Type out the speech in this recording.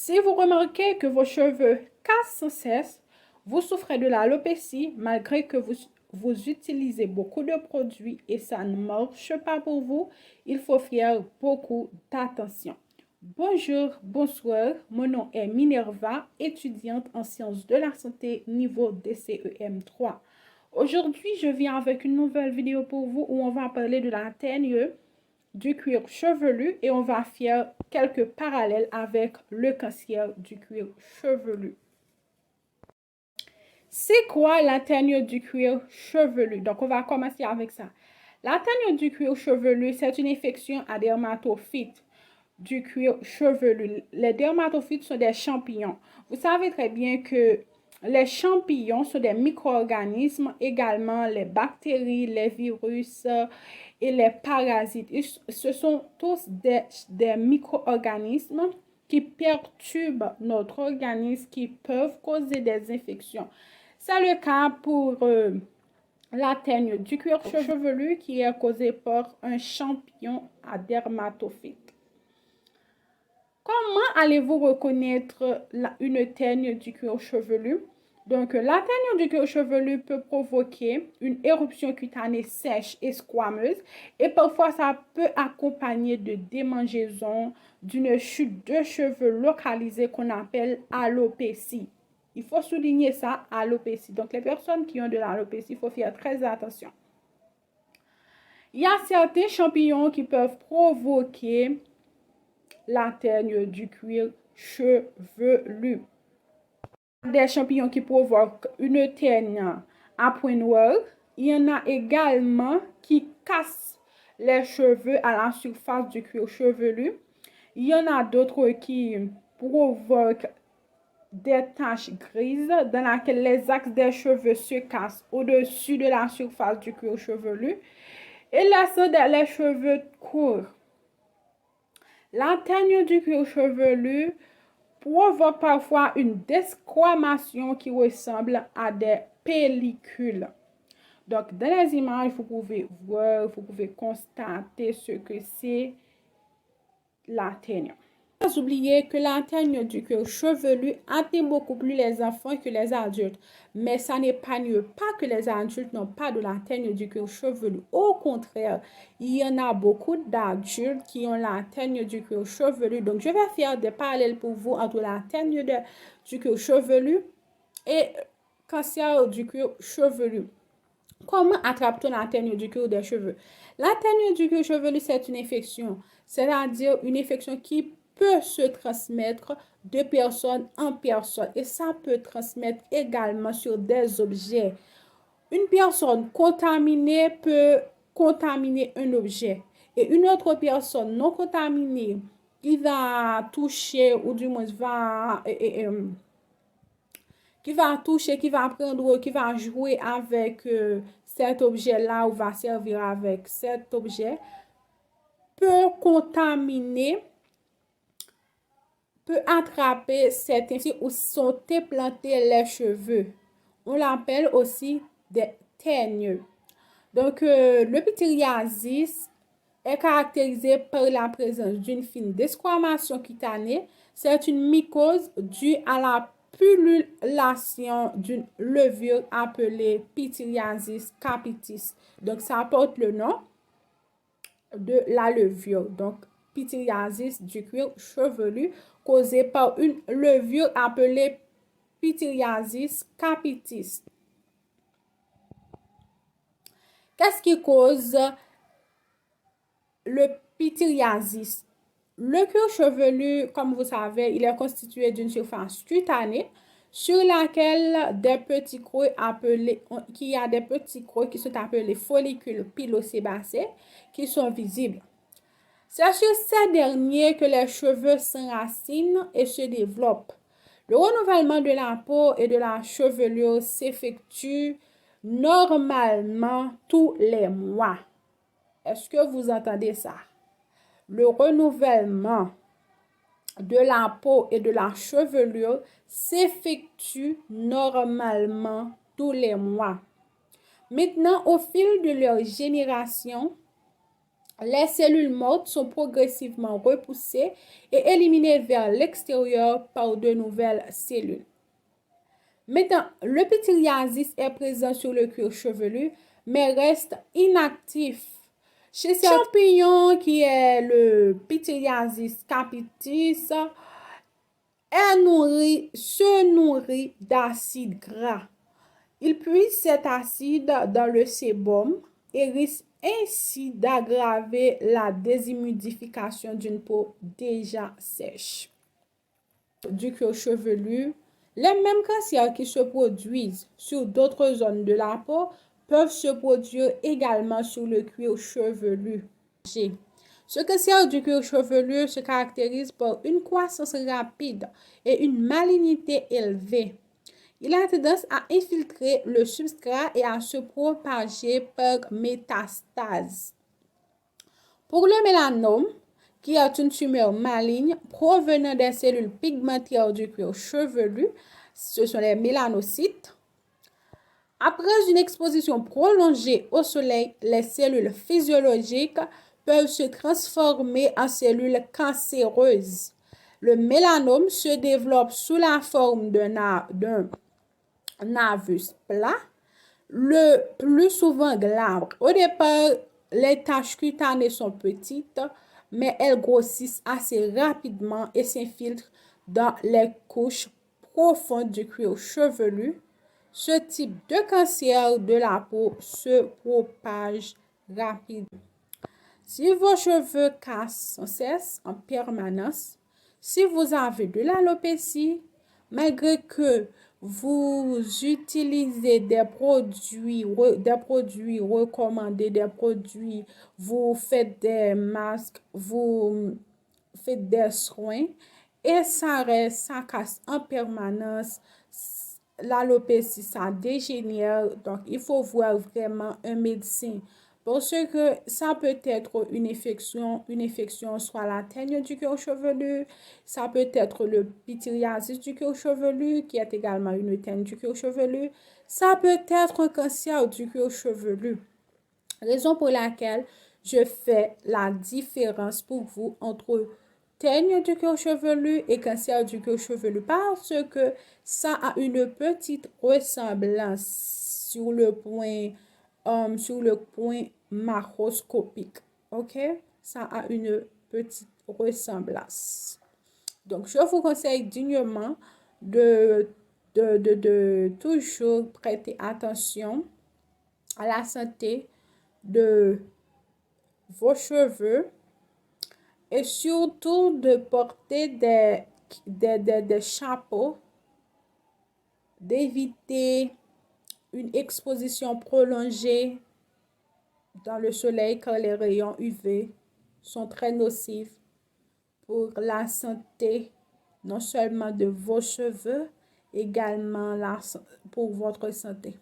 Si vous remarquez que vos cheveux cassent sans cesse, vous souffrez de l'alopécie malgré que vous utilisez beaucoup de produits et ça ne marche pas pour vous, il faut faire beaucoup d'attention. Bonjour, bonsoir, mon nom est Minerva, étudiante en sciences de la santé niveau DCEM 3. Aujourd'hui, je viens avec une nouvelle vidéo pour vous où on va parler de la teigne du cuir chevelu et on va faire quelques parallèles avec le cancer du cuir chevelu. C'est quoi la teigne du cuir chevelu? Donc, on va commencer avec ça. La teigne du cuir chevelu, c'est une infection à dermatophytes du cuir chevelu. Les dermatophytes sont des champignons. Vous savez très bien que les champignons sont des micro-organismes, également les bactéries, les virus et les parasites. Ce sont tous des micro-organismes qui perturbent notre organisme, qui peuvent causer des infections. C'est le cas pour la teigne du cuir chevelu qui est causée par un champignon à dermatophyte. Comment allez-vous reconnaître une teigne du cuir chevelu? Donc, la teigne du cuir chevelu peut provoquer une éruption cutanée sèche et squameuse et parfois ça peut accompagner de démangeaisons, d'une chute de cheveux localisée qu'on appelle alopécie. Il faut souligner ça, alopécie. Donc, les personnes qui ont de l'alopécie, il faut faire très attention. Il y a certains champignons qui peuvent provoquer la teigne du cuir chevelu. Des champignons qui provoquent une teigne à point noir. Il y en a également qui cassent les cheveux à la surface du cuir chevelu. Il y en a d'autres qui provoquent des taches grises dans lesquelles les axes des cheveux se cassent au-dessus de la surface du cuir chevelu et laissent les cheveux courts. La teigne du cuir chevelu provoque parfois une desquamation qui ressemble à des pellicules. Donc, dans les images, vous pouvez voir, vous pouvez constater ce que c'est la teigne. Ne pas oublier que la teigne du cuir chevelu atteint beaucoup plus les enfants que les adultes. Mais ça n'épargne pas que les adultes n'ont pas de la teigne du cuir chevelu. Au contraire, il y en a beaucoup d'adultes qui ont la teigne du cuir chevelu. Donc, je vais faire des parallèles pour vous entre la teigne du cuir chevelu et cancer du cuir chevelu. Comment attrape-t-on la teigne du cuir des cheveux? La teigne du cuir chevelu, c'est une infection, c'est-à-dire une infection qui peut se transmettre de personne en personne et ça peut transmettre également sur des objets. Une personne contaminée peut contaminer un objet et une autre personne non contaminée qui va toucher ou du moins qui va prendre, qui va jouer avec cet objet-là ou va servir avec cet objet peut contaminer, peut attraper cette infection ou sont implantés les cheveux. On l'appelle aussi des teignes. Donc, le pityriasis est caractérisé par la présence d'une fine desquamation cutanée. C'est une mycose due à la pullulation d'une levure appelée pityriasis capitis. Donc, ça porte le nom de la levure. Donc, pityriasis du cuir chevelu causée par une levure appelée pityriasis capitis. Qu'est-ce qui cause le pityriasis? Le cuir chevelu, comme vous savez, il est constitué d'une surface cutanée sur laquelle des petits creux qui sont appelés follicules pilosébacés qui sont visibles. C'est sur ces derniers que les cheveux s'enracinent et se développent. Le renouvellement de la peau et de la chevelure s'effectue normalement tous les mois. Est-ce que vous entendez ça? Le renouvellement de la peau et de la chevelure s'effectue normalement tous les mois. Maintenant, au fil de leur génération, Les cellules mortes sont progressivement repoussées et éliminées vers l'extérieur par de nouvelles cellules. Maintenant, le pityriasis est présent sur le cuir chevelu, mais reste inactif. Chez ce champignon qui est le Pityriasis capitis, se nourrit d'acide gras. Il puise cet acide dans le sébum et risque ainsi d'aggraver la déshumidification d'une peau déjà sèche. Du cuir chevelu, les mêmes cancers qui se produisent sur d'autres zones de la peau peuvent se produire également sur le cuir chevelu. Ce cancer du cuir chevelu se caractérise par une croissance rapide et une malignité élevée. Il a tendance à infiltrer le substrat et à se propager par métastase. Pour le mélanome, qui est une tumeur maligne provenant des cellules pigmentaires du cuir chevelu, ce sont les mélanocytes. Après une exposition prolongée au soleil, les cellules physiologiques peuvent se transformer en cellules cancéreuses. Le mélanome se développe sous la forme d'un avus plat, le plus souvent glabre. Au départ, les taches cutanées sont petites, mais elles grossissent assez rapidement et s'infiltrent dans les couches profondes du cuir chevelu. Ce type de cancer de la peau se propage rapidement. Si vos cheveux cassent sans cesse, en permanence, si vous avez de l'alopécie, malgré que vous utilisez des produits recommandés, vous faites des masques, vous faites des soins, et ça casse en permanence. L'alopécie, ça dégénère, donc il faut voir vraiment un médecin. Parce que ça peut être une infection soit la teigne du cuir chevelu, ça peut être le pityriasis du cuir chevelu, qui est également une teigne du cuir chevelu, ça peut être un cancer du cuir chevelu. Raison pour laquelle je fais la différence pour vous entre teigne du cuir chevelu et cancer du cuir chevelu, parce que ça a une petite ressemblance sur le point macroscopique. OK? Ça a une petite ressemblance. Donc, je vous conseille dignement de toujours prêter attention à la santé de vos cheveux et surtout de porter des chapeaux, d'éviter une exposition prolongée dans le soleil car les rayons UV sont très nocifs pour la santé, non seulement de vos cheveux, également pour votre santé.